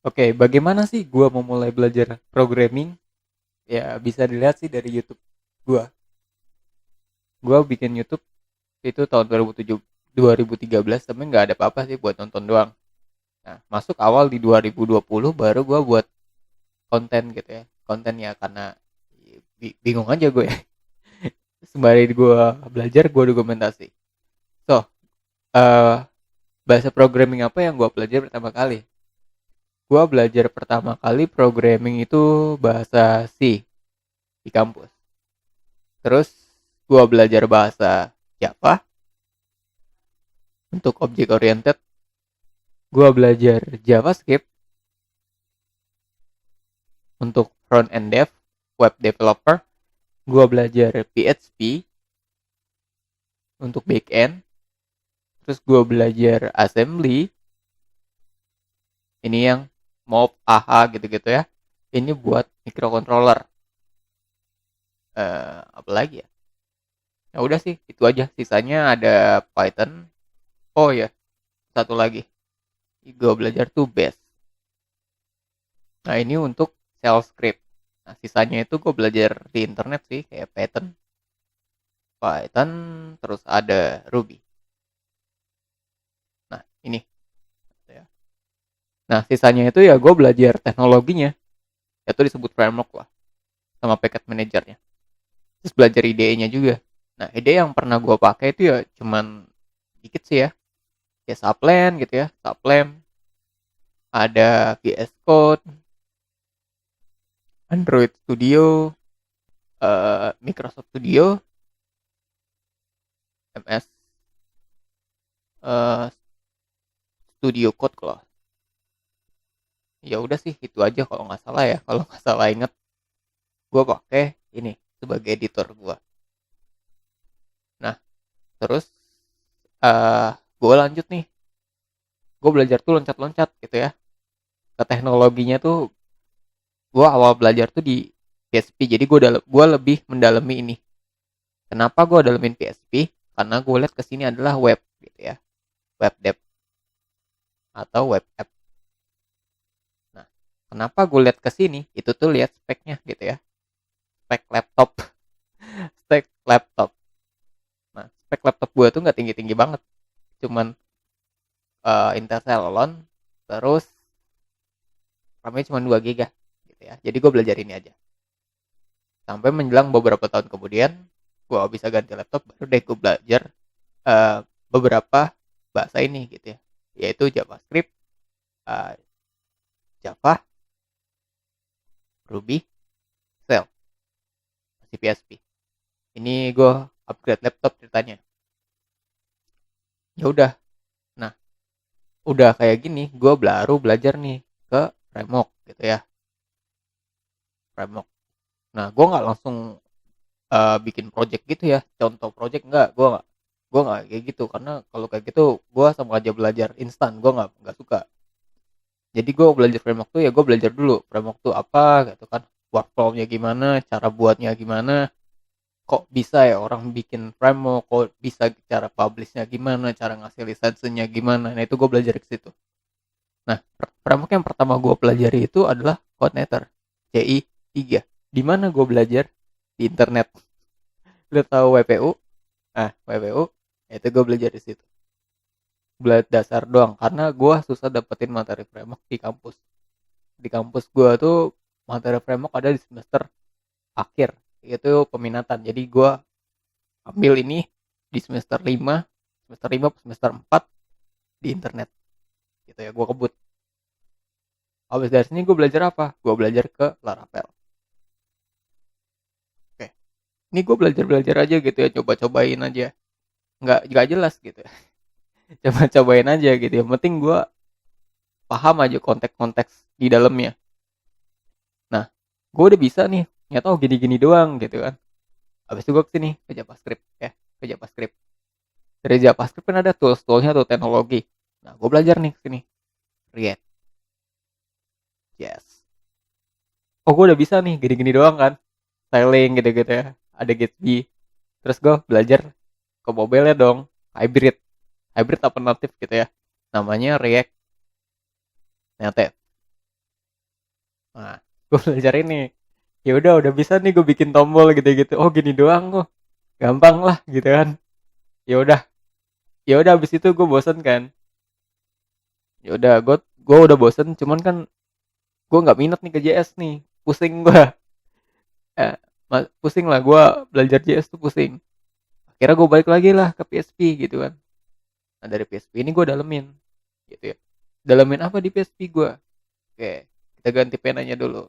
Oke, bagaimana sih gua memulai belajar programming? Ya, bisa dilihat sih dari YouTube gua. Gua bikin YouTube itu tahun 2013, tapi nggak ada apa-apa sih buat nonton doang. Nah, masuk awal di 2020 baru gua buat konten gitu ya. Konten ya karena bingung aja gue ya. Sembari gua belajar, gua dokumentasi. So, eh bahasa programming apa yang gua pelajari pertama kali? Gua belajar pertama kali programming itu bahasa C di kampus. Terus gua belajar bahasa Java untuk object oriented. Gua belajar JavaScript untuk front end dev, web developer. Gua belajar PHP untuk back end. Terus gua belajar assembly. Ini yang MOV, AHA gitu-gitu ya. Ini buat microcontroller. Apa lagi ya? Ya udah sih, itu aja. Sisanya ada Python. Oh ya, satu lagi. Gua belajar tuh Bash. Nah, ini untuk shell script. Nah, sisanya itu gue belajar di internet sih, kayak Python, terus ada Ruby. Nah, ini. Ya. Nah, sisanya itu ya gue belajar teknologinya. Itu disebut framework lah, sama packet manajernya. Terus belajar IDE-nya juga. Nah, IDE yang pernah gue pakai itu ya cuman dikit sih ya. Kayak Sublime gitu ya, Sublime. Ada VS Code, Android Studio, Microsoft Studio, MS eh, Studio Code kalau ya udah sih itu aja kalau nggak salah ya, kalau nggak salah inget gue pakai ini sebagai editor gue. Nah, terus gue lanjut nih, gue belajar tuh loncat-loncat gitu ya ke teknologinya tuh. Gue awal belajar tuh di PHP, jadi gue lebih mendalami ini. Kenapa gue dalamin PHP? Karena gue lihat kesini adalah web gitu ya, web dev atau web app. Nah, kenapa gue lihat kesini itu tuh lihat speknya gitu ya, spek laptop. Spek laptop. Nah, spek laptop gue tuh nggak tinggi-tinggi banget, cuman Intel Celeron, terus RAM-nya cuma 2 GB gitu ya. Jadi gue belajar ini aja. Sampai menjelang beberapa tahun kemudian, gue bisa ganti laptop, baru deh gue belajar beberapa bahasa ini gitu ya. Yaitu JavaScript, uh, Java, Ruby, Shell, masih PHP. Ini gue upgrade laptop ceritanya. Ya udah. Nah, udah kayak gini, gue baru belajar nih ke framework gitu ya. Framework. Nah, gue nggak langsung bikin project gitu ya, contoh project, gue nggak kayak gitu, karena kalau kayak gitu gue sama aja belajar instan, gue nggak suka. Jadi gue belajar framework tuh ya, gue belajar dulu framework tuh apa gitu kan, workflow-nya gimana, cara buatnya gimana, kok bisa ya orang bikin framework, kok bisa cara publishnya gimana, cara ngasih lisensinya gimana. Nah, itu gue belajar ke situ. Nah, framework yang pertama gue pelajari itu adalah CodeNetter CI3. Di mana gue belajar? Di internet. Lu tahu WPU? Ah, WPU, itu gue belajar di situ. Belajar dasar doang, karena gue susah dapetin materi framework di kampus. Di kampus gue tuh materi framework ada di semester akhir, itu peminatan. Jadi gue ambil ini di semester 4 di internet. Gitu ya, gue kebut. Habis dari sini gue belajar apa? Gue belajar ke Laravel. Oke, ini gue belajar-belajar aja gitu ya, coba-cobain aja. Nggak jelas gitu ya. Coba-cobain aja gitu ya. Yang penting gue paham aja konteks-konteks di dalamnya. Nah, gue udah bisa nih, nggak tahu gini-gini doang gitu kan. Habis itu gue kesini ke JavaScript ya, ke JavaScript. Dari JavaScript kan ada tools-toolsnya tuh, teknologi. Nah, gue belajar nih kesini React. Yes. Oh, gue udah bisa nih gini-gini doang kan. Styling gitu-gitu ya. Ada Gatsby. Terus gue belajar ke mobile-nya dong, hybrid. Hybrid apa native gitu ya. Namanya React Native. Nah, gue belajar ini. Ya udah bisa nih gue bikin tombol gitu-gitu. Oh gini doang kok, gampang lah gitu kan. Ya udah, ya udah abis itu gue bosen kan. Ya udah gue udah bosen, cuman kan gue nggak minat nih ke JS nih, pusing gue. eh, Pusing lah gue belajar JS tuh pusing. Akhirnya gue balik lagi lah ke PHP gitu kan. Nah dari PHP ini gue dalemin gitu ya. Dalemin apa di PHP gue? Oke, kita ganti penanya dulu.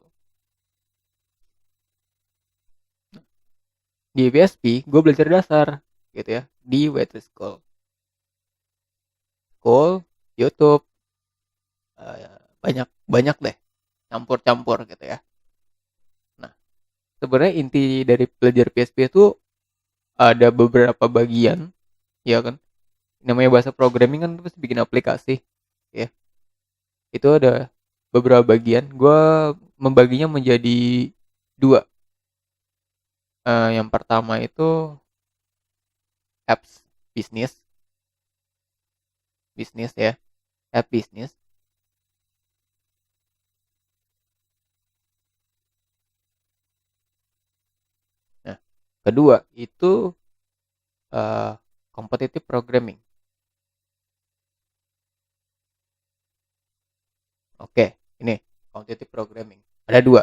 Di PHP gue belajar dasar gitu ya, di Waitress School, YouTube, banyak banyak deh, campur-campur gitu ya. Nah sebenarnya inti dari belajar PHP itu ada beberapa bagian, ya kan. Namanya bahasa programming kan pasti bikin aplikasi, ya. Itu ada beberapa bagian. Gue membaginya menjadi dua. Yang pertama itu apps bisnis, bisnis ya, app bisnis. Nah, kedua itu uh, competitive programming. Oke, ini competitive programming. Ada dua.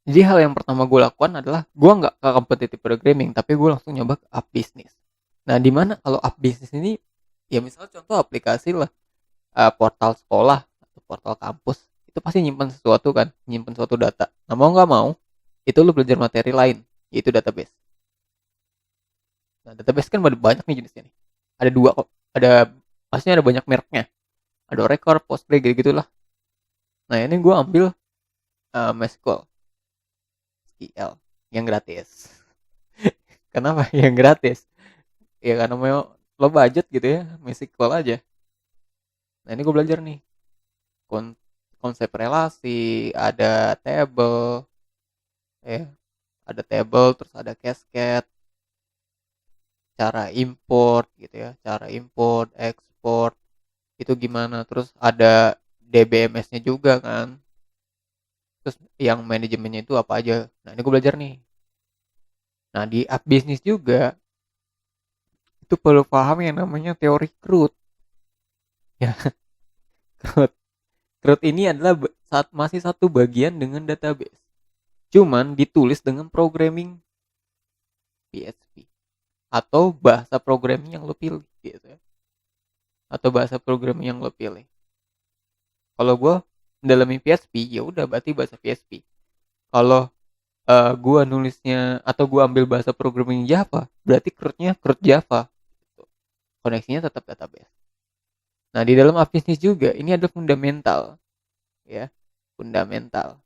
Jadi hal yang pertama gue lakukan adalah gue nggak ke competitive programming, tapi gue langsung nyoba ke app bisnis. Nah, di mana kalau app bisnis ini, ya misalnya contoh aplikasi lah, portal sekolah atau portal kampus, itu pasti nyimpan sesuatu kan, nyimpan suatu data. Nah, mau nggak mau, itu lu belajar materi lain, yaitu database. Nah, database kan banyak nih jenisnya nih. Ada dua kok, pastinya ada banyak mereknya. Ada Oracle, Postgre, gitu-gitulah. Nah, ini gue ambil MySQL, SQL, yang gratis. Kenapa? Yang gratis. Ya karena mau lo budget gitu ya, MySQL aja. Nah, ini gue belajar nih konsep relasi, ada table, ya, ada table, terus ada cascade, cara import gitu ya, cara import, export itu gimana, terus ada DBMS-nya juga kan, terus yang manajemennya itu apa aja. Nah ini gue belajar nih. Nah di app bisnis juga itu perlu paham yang namanya teori CRUD ya. CRUD CRUD ini adalah masih satu bagian dengan database, cuman ditulis dengan programming PHP atau bahasa programming yang lo pilih gitu ya, atau bahasa programming yang lo pilih. Kalau gue mendalami PHP ya udah berarti bahasa PHP. Kalau gue nulisnya atau gue ambil bahasa programming Java, berarti CRUD-nya CRUD Java. Koneksinya tetap database. Nah di dalam app bisnis juga ini adalah fundamental, ya, fundamental.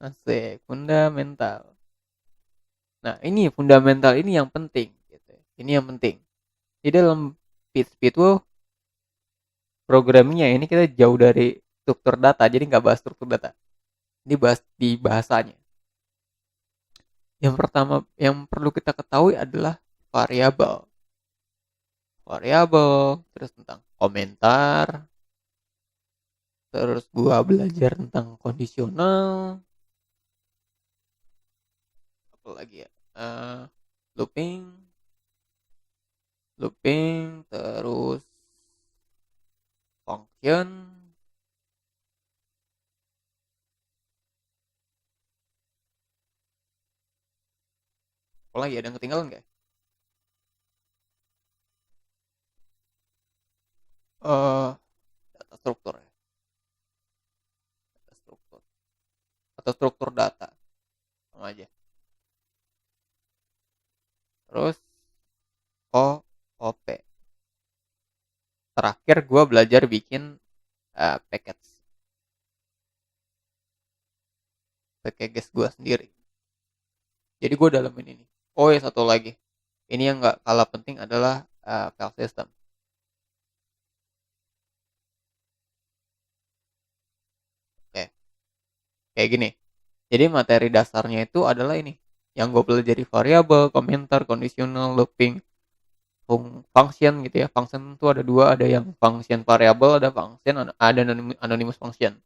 Asik, fundamental. Nah ini fundamental ini yang penting, gitu. Ini yang penting. Di dalam PHP itu programmingnya ini kita jauh dari struktur data, jadi nggak bahas struktur data. Ini bahas di bahasanya. Yang pertama yang perlu kita ketahui adalah variabel. Variabel, terus tentang komentar, terus gua belajar tentang kondisional, apa lagi ya? Looping, looping, terus function, apa lagi, ada yang ketinggalan nggak? Eh, Data struktur ya, data struktur atau struktur data sama aja. Terus OOP. Terakhir gua belajar bikin package package gua sendiri. Jadi gue dalamin ini. Oh ya satu lagi, ini yang nggak kalah penting adalah file system. Oke, kayak gini. Jadi materi dasarnya itu adalah ini. Yang gue pelajari variabel, komentar, conditional, looping, function gitu ya. Function itu ada dua, ada yang function variabel, ada function, ada anonymous function.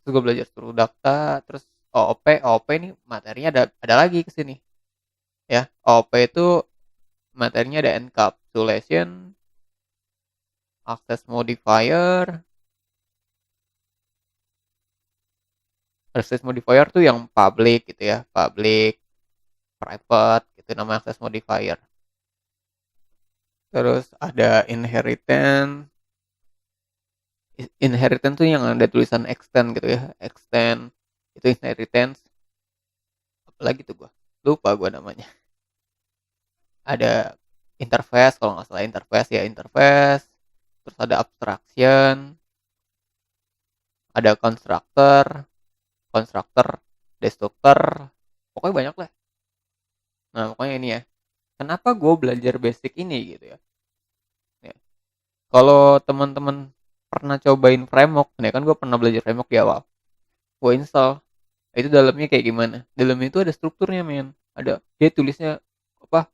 Terus gue belajar struktur data, terus OOP ini materinya ada lagi ke sini ya. OOP itu materinya ada encapsulation, access modifier. Access modifier tuh yang public gitu ya, public, private gitu nama access modifier. Terus ada inheritance. Inheritance tuh yang ada tulisan extend gitu ya, extend itu inheritance. Apalagi tuh gua lupa gua namanya. Ada interface, kalau nggak salah interface ya interface. Terus ada abstraction, ada constructor, destructor, pokoknya banyak lah. Nah pokoknya ini ya, kenapa gue belajar basic ini gitu ya. Ya. Kalau teman-teman pernah cobain framework, nih kan gue pernah belajar framework di awal. Gue install, itu dalamnya kayak gimana? Dalamnya itu ada strukturnya men, ada dia tulisnya apa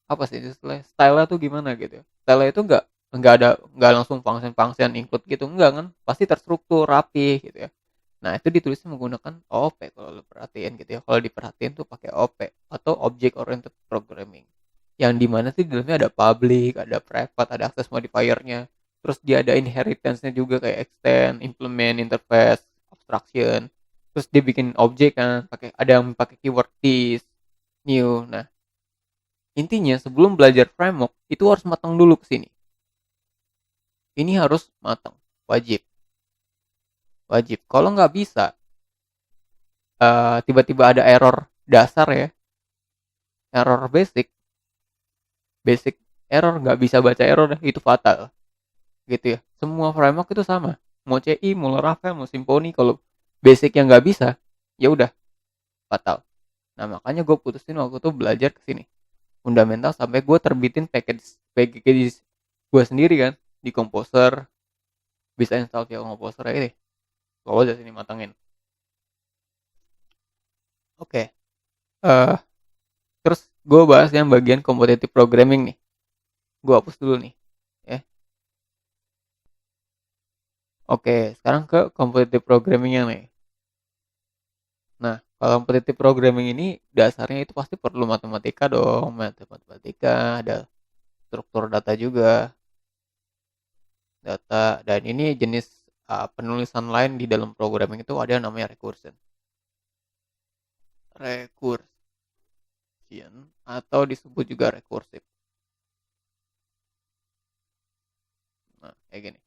apa sih istilahnya, style tuh gimana gitu. Style itu nggak langsung function include gitu, enggak kan? Pasti terstruktur rapi gitu ya. Nah itu ditulisnya menggunakan OOP kalau lo perhatiin gitu ya. Kalau diperhatiin tuh pakai OOP atau Object Oriented Programming. Yang dimana sih di dalamnya ada public, ada private, ada access modifiernya. Terus dia ada inheritance-nya juga kayak extend, implement, interface, abstraction. Terus dia bikin objek kan, ada yang pakai keyword this, new. Nah intinya sebelum belajar framework itu harus matang dulu ke sini. Ini harus matang, wajib, wajib. Kalau nggak bisa, tiba-tiba ada error dasar ya, error basic, basic error nggak bisa baca error itu fatal, gitu ya. Semua framework itu sama, mau CI, mau Laravel, mau Symfony, kalau basic yang nggak bisa, ya udah fatal. Nah makanya gue putusin waktu itu belajar ke sini, fundamental sampai gue terbitin package gue sendiri kan di Composer, bisa install via Composer ini. Gue udah sini matangin. Oke, terus gue bahas yang bagian competitive programming nih. Gue hapus dulu nih. Ya. Oke, sekarang ke competitive programmingnya nih. Nah, kalau competitive programming ini dasarnya itu pasti perlu matematika dong, matematika, ada struktur data juga, data, dan ini jenis penulisan lain di dalam programming itu ada yang namanya recursion. Recursion atau disebut juga recursive. Nah, kayak gini.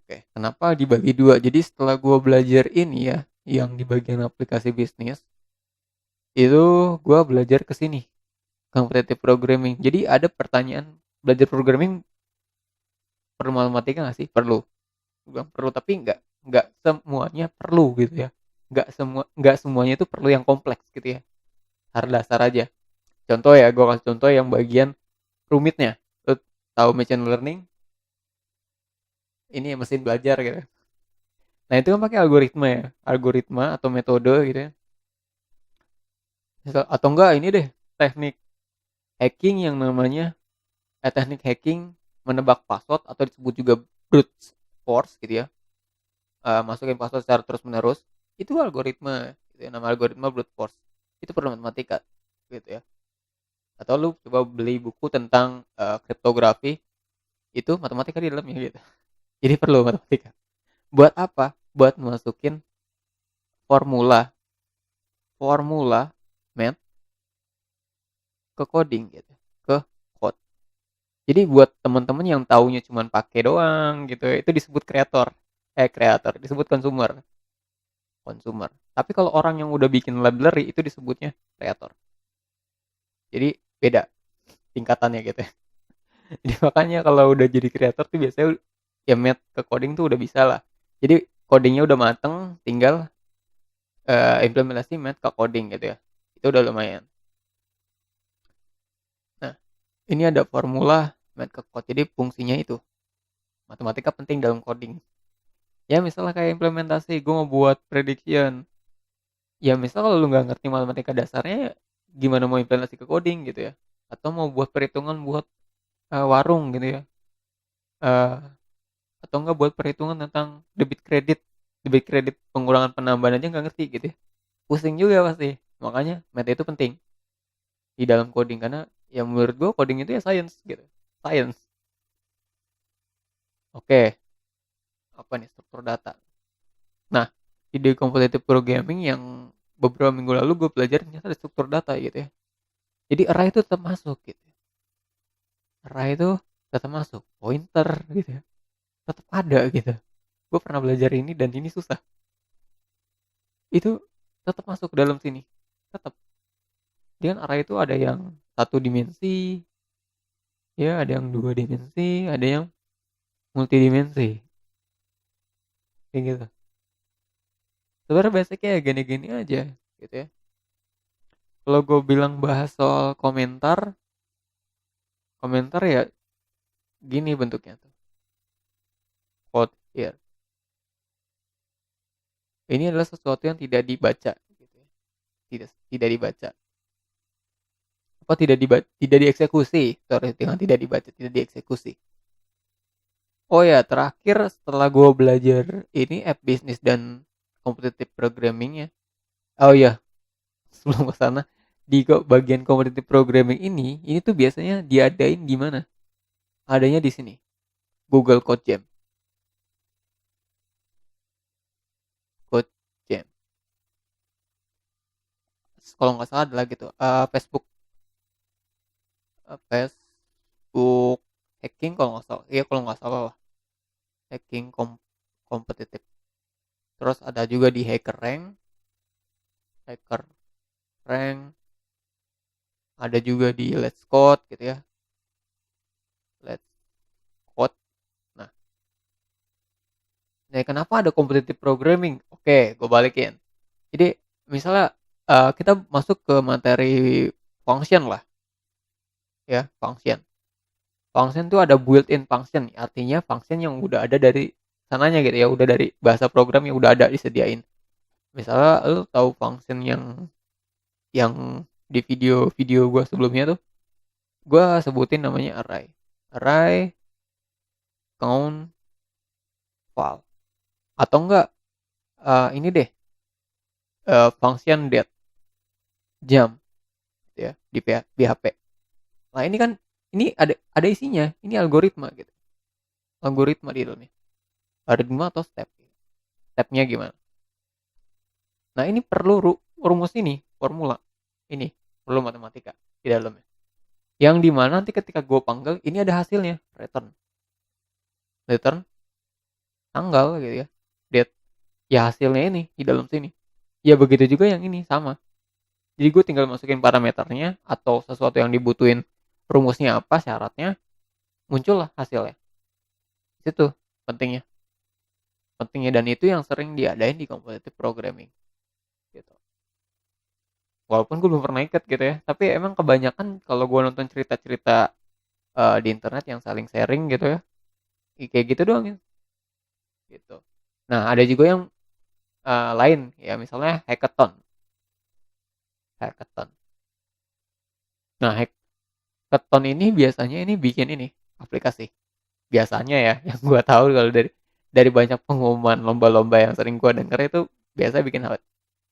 Oke, kenapa dibagi dua? Jadi setelah gue belajar ini ya, yang di bagian aplikasi bisnis, itu gue belajar ke sini, competitive programming. Jadi ada pertanyaan, belajar programming perlu matematika nggak sih? Perlu. Gue perlu, tapi nggak semuanya perlu gitu ya. Nggak semuanya itu perlu yang kompleks gitu ya. Harus dasar aja. Contoh ya, gue kasih contoh yang bagian rumitnya. Lu tahu machine learning? Ini mesin belajar gitu. Nah itu kan pakai algoritma ya, algoritma atau metode gitu ya. Atau enggak ini deh, teknik hacking yang namanya teknik hacking menebak password atau disebut juga brute force gitu ya. Masukin password secara terus menerus, itu algoritma gitu ya, nama algoritma brute force. Itu perlu matematika gitu ya. Atau lu coba beli buku tentang kriptografi, itu matematika di dalamnya gitu. Jadi perlu matematika. Buat apa? Buat masukin formula formula math ke coding gitu, ke code. Jadi buat teman-teman yang taunya cuma pakai doang gitu, itu disebut kreator, disebut konsumer. Tapi kalau orang yang udah bikin library itu disebutnya kreator. Jadi beda tingkatannya gitu. Jadi makanya kalau udah jadi kreator tuh biasanya ya math ke coding tuh udah bisa lah. Jadi codingnya udah mateng, tinggal implementasi math ke coding gitu ya. Itu udah lumayan. Nah, ini ada formula math ke code. Jadi fungsinya itu matematika penting dalam coding. Ya misalnya kayak implementasi, gue mau buat prediction. Ya misal kalau lu nggak ngerti matematika dasarnya, gimana mau implementasi ke coding gitu ya? Atau mau buat perhitungan buat warung gitu ya? Eh, atau enggak buat perhitungan tentang debit kredit pengurangan penambahan aja nggak ngerti gitu ya. Pusing juga pasti. Makanya math itu penting di dalam coding karena ya menurut gue coding itu ya science gitu. Science. Oke, apa nih struktur data? Nah, ide competitive programming yang beberapa minggu lalu gue pelajarin ternyata ada struktur data gitu ya. Jadi array itu tetap masuk gitu. Array itu tetap masuk, pointer gitu ya. Tetap ada gitu. Gue pernah belajar ini dan ini susah. Itu tetap masuk ke dalam sini. Tetap. Dia kan array itu ada yang satu dimensi, ya ada yang dua dimensi, ada yang multidimensi. Kayak gitu. Sebenarnya basicnya ya gini-gini aja gitu ya. Kalau gue bilang bahas soal komentar ya gini bentuknya tuh. Quote here. Ini adalah sesuatu yang tidak dibaca gitu ya. Tidak dibaca. Apa tidak dieksekusi. Sorry, dengan tidak dibaca, tidak dieksekusi. Oh ya, terakhir setelah gue belajar ini app bisnis dan competitive programming ya. Oh ya, sebelum ke sana di bagian competitive programming ini tuh biasanya diadain di mana? Adanya di sini. Google Code Jam. Code Jam. Kalau nggak salah adalah gitu. Facebook hacking kalau nggak salah. Iya kalau nggak salah lah. Hacking kompetitif. Terus ada juga di Hacker Rank. Ada juga di Let's Code gitu ya. Let's Code. Nah, kenapa ada competitive programming? Oke, gue balikin. Jadi misalnya kita masuk ke materi function lah, ya function. Function itu ada built-in function, artinya function yang udah ada dari sananya gitu ya, udah dari bahasa program yang udah ada disediain. Misalnya lo tahu function yang di video gue sebelumnya tuh, gue sebutin namanya array count file atau enggak ini deh function date jam gitu ya di PHP. Nah ini kan ini ada isinya, ini algoritma gitu, algoritma di dalamnya, algoritma atau stepnya gimana. Nah ini perlu rumus ini, formula ini perlu matematika di dalamnya. Yang dimana nanti ketika gue panggil ini ada hasilnya, return tanggal gitu ya, date. Ya hasilnya ini di dalam sini. Ya begitu juga yang ini sama. Jadi gue tinggal masukin parameternya atau sesuatu yang dibutuhin rumusnya apa, syaratnya, muncullah hasilnya. Itu pentingnya. Pentingnya dan itu yang sering diadain di competitive programming. Gitu. Walaupun gue belum pernah ikut gitu ya, tapi emang kebanyakan kalau gue nonton cerita-cerita di internet yang saling sharing gitu ya, kayak gitu doang ya. Gitu. Nah ada juga yang lain ya, misalnya hackathon. Nah hackathon ini biasanya ini bikin ini aplikasi. Biasanya ya, yang gue tahu kalau dari banyak pengumuman lomba-lomba yang sering gue denger itu biasa bikin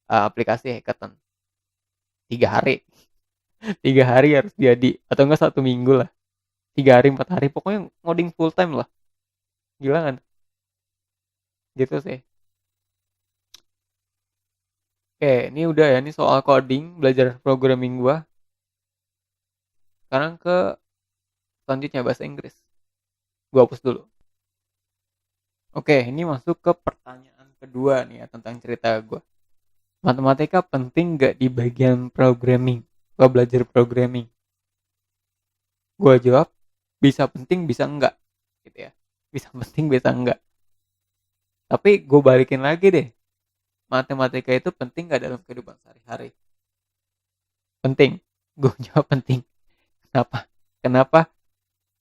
aplikasi hackathon 3 hari. 3 hari harus jadi atau enggak 1 minggu lah, 3 hari 4 hari pokoknya ngoding full time lah, gila kan gitu sih. Oke ini udah ya, ini soal coding belajar programming gua. Sekarang ke selanjutnya bahasa Inggris, gua hapus dulu. Oke ini masuk ke pertanyaan kedua nih ya tentang cerita gua. Matematika penting gak di bagian programming? Gua belajar programming, gua jawab bisa penting bisa enggak gitu ya, bisa penting bisa enggak. Tapi gue balikin lagi deh, matematika itu penting gak dalam kehidupan sehari-hari? Penting. Gue jawab penting. Kenapa? Kenapa?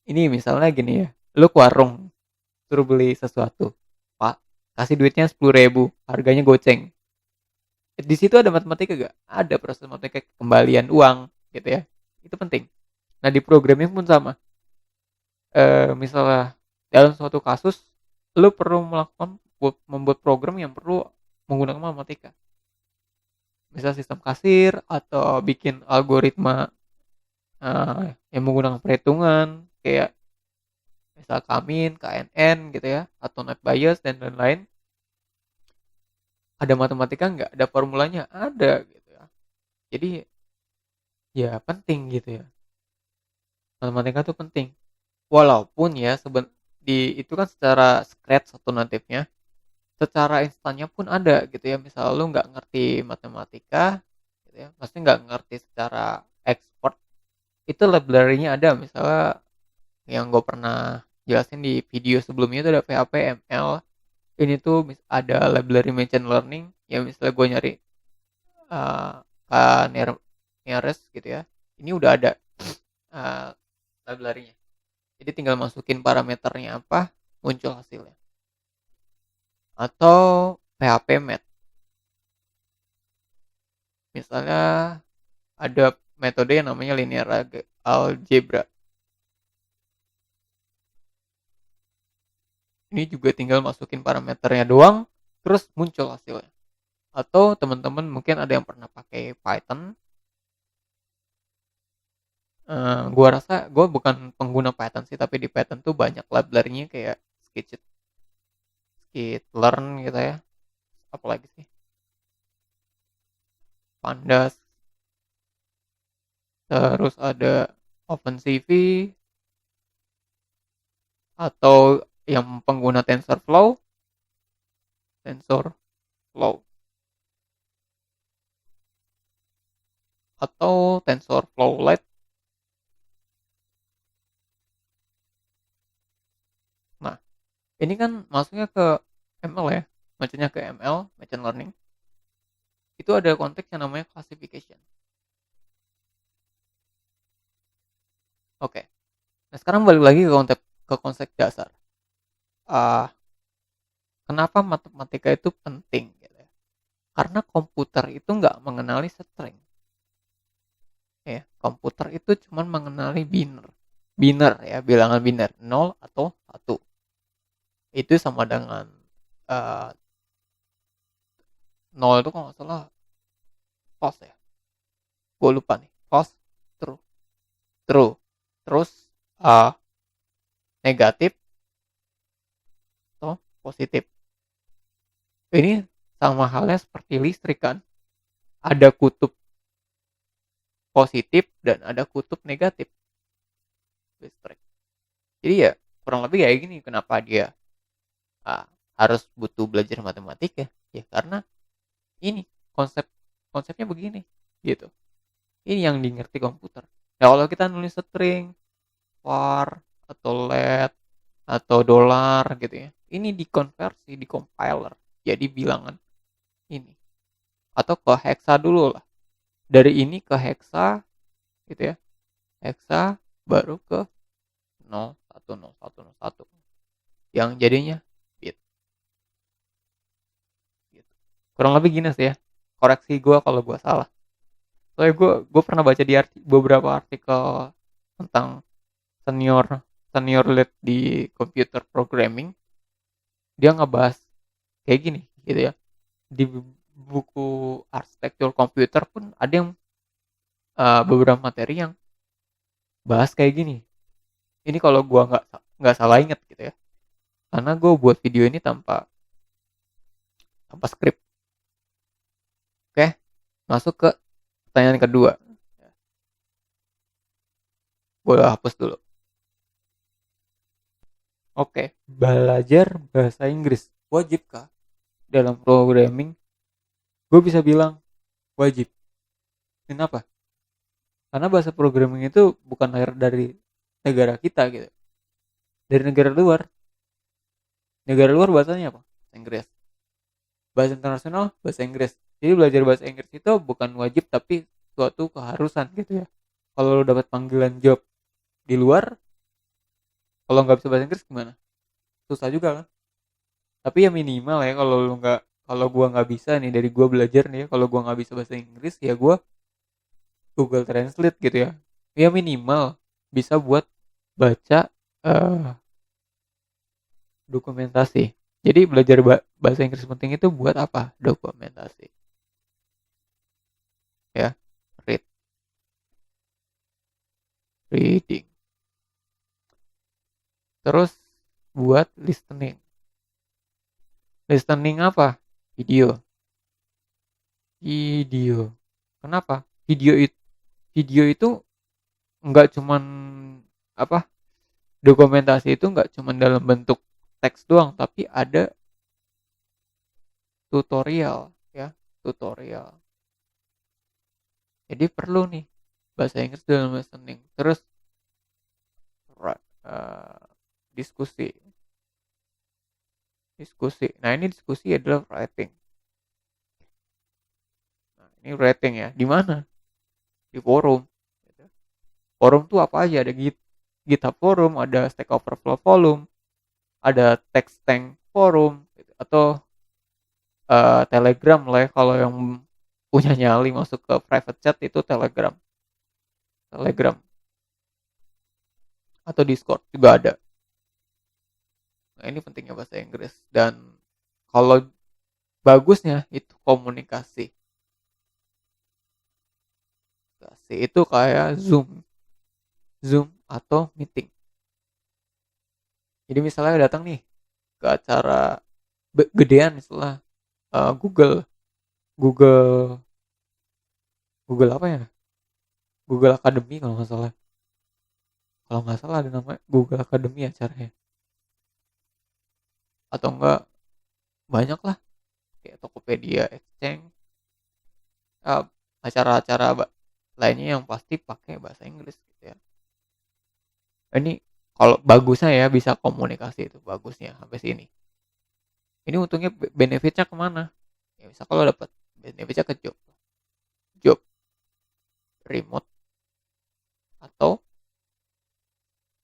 Ini misalnya gini ya, lu ke warung suruh beli sesuatu, pak kasih duitnya 10.000, harganya goceng. Di situ ada matematika gak? Ada proses matematika kembalian uang gitu ya, itu penting. Nah di programming pun sama. Misalnya dalam suatu kasus lu perlu membuat program yang perlu menggunakan matematika. Misal sistem kasir atau bikin algoritma yang menggunakan perhitungan kayak misal Kamin, KNN gitu ya, atau net bias dan lain-lain. Ada matematika nggak? Ada formulanya? Ada gitu ya. Jadi ya penting gitu ya. Matematika tuh penting. Walaupun ya itu kan secara scratch atau natifnya, secara instannya pun ada gitu ya. Misal lu nggak ngerti matematika gitu ya, pasti nggak ngerti secara export, itu library-nya ada. Misalnya yang gue pernah jelasin di video sebelumnya itu ada PHP ML. Ini tuh ada library machine learning ya, misalnya gue nyari uh, nearest gitu ya, ini udah ada uh, library-nya, jadi tinggal masukin parameternya apa, muncul hasilnya. Atau PHP Math, misalnya ada metode yang namanya linear algebra, ini juga tinggal masukin parameternya doang, terus muncul hasilnya. Atau teman-teman mungkin ada yang pernah pakai Python. Gua rasa gue bukan pengguna Python sih, tapi di Python tuh banyak library-nya kayak skitlearn gitu ya. Apalagi sih? Pandas. Terus ada OpenCV atau yang pengguna TensorFlow atau TensorFlow Lite. Nah, ini kan masuknya ke ML ya, macamnya ke ML, machine learning. Itu ada konteks yang namanya classification. Oke. Nah, sekarang balik lagi ke konsep dasar. Uh, Kenapa matematika itu penting? Gitu ya? Karena komputer itu nggak mengenali string. Ya, komputer itu cuma mengenali biner ya, bilangan biner 0 atau 1. Itu sama dengan uh, 0 itu kalau nggak salah false ya, gue lupa nih, false, true, true, terus uh, negatif atau positif. Ini sama halnya seperti listrik kan, ada kutub positif dan ada kutub negatif listrik. Jadi ya kurang lebih kayak gini, kenapa dia uh, harus butuh belajar matematika ya, karena ini konsepnya begini gitu. Ini yang dimengerti komputer. Ya kalau kita nulis string, var atau let atau dolar gitu ya, ini dikonversi di compiler jadi bilangan ini, atau ke hexa dulu lah, dari ini ke hexa gitu ya, hexa baru ke 010101 yang jadinya bit gitu. Kurang lebih gini sih ya, koreksi gue kalau gue salah. Soalnya gue pernah baca di beberapa artikel tentang senior senior lead di computer programming, dia ngebahas kayak gini gitu ya. Di buku arsitektur komputer pun ada yang beberapa materi yang bahas kayak gini. Ini kalau gua nggak salah inget gitu ya, karena gue buat video ini tanpa tanpa skrip. Oke, masuk ke pertanyaan kedua. Gue hapus dulu. Oke, belajar bahasa Inggris wajibkah dalam programming? Gue bisa bilang wajib. Kenapa? Karena bahasa programming itu bukan lahir dari negara kita gitu, dari negara luar. Negara luar bahasanya apa? Inggris. Bahasa internasional bahasa Inggris. Jadi belajar bahasa Inggris itu bukan wajib tapi suatu keharusan gitu ya. Kalau lo dapat panggilan job di luar, kalau nggak bisa bahasa Inggris gimana? Susah juga kan. Tapi ya minimal ya, kalau gua nggak bisa nih, dari gua belajar nih ya, kalau gua nggak bisa bahasa Inggris ya gua Google Translate gitu ya. Ya minimal bisa buat baca uh, Dokumentasi. Jadi belajar bahasa Inggris penting itu buat apa? Dokumentasi. Ya, read, reading. Terus buat listening. Listening apa? Video. Video. Kenapa? Video itu nggak cuman apa? Dokumentasi itu nggak cuman dalam bentuk teks doang, tapi ada tutorial, ya, tutorial. Jadi perlu nih bahasa Inggris dalam listening. Terus uh, diskusi, diskusi. Nah ini diskusi adalah writing. Nah, ini writing ya. Di mana? Di forum. Forum tuh apa aja? Ada GitHub forum, ada Stack Overflow forum, ada Text Tank forum, gitu. Atau Telegram lah ya, kalau yang punya nyali masuk ke private chat itu Telegram, Telegram atau Discord juga ada. Nah ini pentingnya bahasa Inggris. Dan kalau bagusnya itu komunikasi. Komunikasi itu kayak Zoom atau meeting. Jadi misalnya datang nih ke acara gedean misalnya Google Google Google apa ya? Google Academy kalau nggak salah. Kalau nggak salah ada nama Google Academy acaranya. Atau enggak banyak lah kayak Tokopedia, Exchange, uh, acara-acara lainnya yang pasti pakai bahasa Inggris gitu ya. Ini kalau bagusnya ya bisa komunikasi itu bagusnya sampai sini. Ini untungnya benefitnya kemana? Ya bisa kalau dapat benefitnya ke job remote atau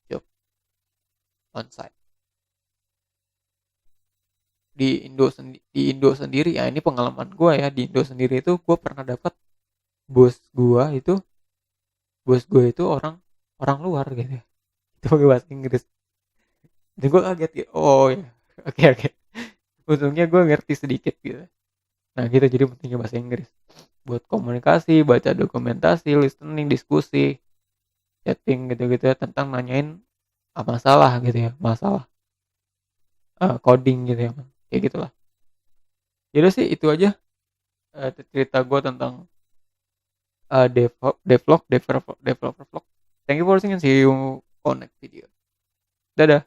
job onsite. Di Indo sendiri ya ini pengalaman gue ya, di Indo sendiri itu gue pernah dapat bos gue itu orang orang luar gitu ya. Itu pakai bahasa Inggris. Dan gue kaget gitu. Oh ya, oke oke. Untungnya gue ngerti sedikit gitu. Nah gitu, jadi pentingnya bahasa Inggris buat komunikasi, baca dokumentasi, listening, diskusi, chatting gitu-gitu ya, tentang nanyain masalah gitu ya, masalah coding gitu ya, kayak gitulah. Jadi sih itu aja cerita gue tentang devlog, developer vlog. Thank you for watching and see you on next video. Dadah.